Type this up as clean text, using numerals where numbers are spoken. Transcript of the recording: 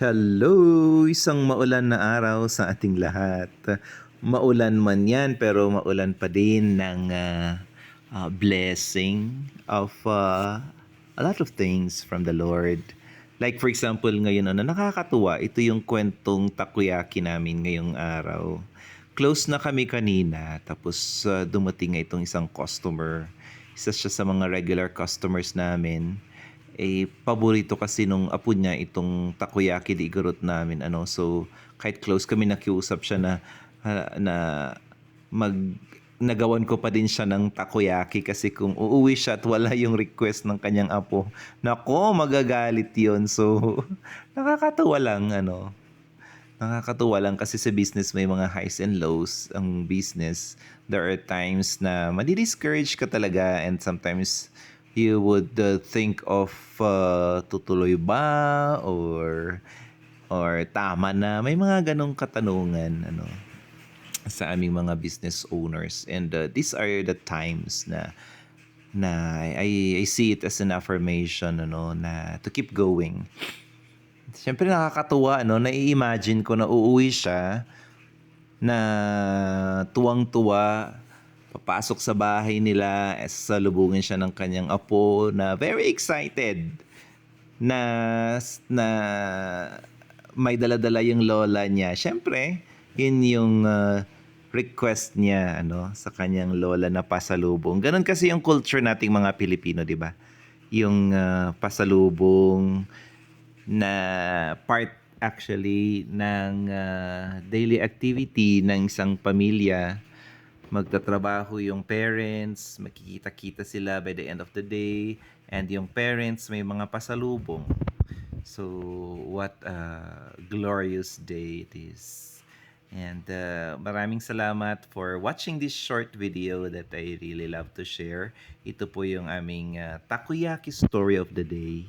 Hello! Isang maulan na araw sa ating lahat. Maulan man yan, pero maulan pa din ng blessing of a lot of things from the Lord. Like for example, ngayon nakakatuwa, ito yung kwentong takoyaki namin ngayong araw. Close na kami kanina, tapos dumating nga itong isang customer. Isa siya sa mga regular customers namin, paborito kasi nung apo niya itong takoyaki di igorot namin so kahit close kami nakiusap siya na mag nagawan ko pa din siya ng takoyaki kasi kung uuwi siya at wala yung request ng kanyang apo, nako magagalit yon. So nakakatuwa lang nakakatuwa lang kasi sa business may mga highs and lows ang business. There are times na madi-discourage ka talaga and sometimes you would think of tutuloy ba or tama na. May mga ganong katanungan sa aming mga business owners, and these are the times na I see it as an affirmation na to keep going. Siyempre nakakatuwa nai-imagine ko na uuwi siya na tuwang-tuwa, papasok sa bahay nila, sasalubungin siya ng kanyang apo na very excited na na may dala-dala yung lola niya. Siyempre, yun yung request niya sa kanyang lola na pasalubong. Ganun kasi yung culture nating mga Pilipino, 'di ba? Yung pasalubong na part actually ng daily activity ng isang pamilya. Magtatrabaho yung parents, makikita-kita sila by the end of the day, and yung parents may mga pasalubong. So, what a glorious day it is. And maraming salamat for watching this short video that I really love to share. Ito po yung aming takoyaki story of the day.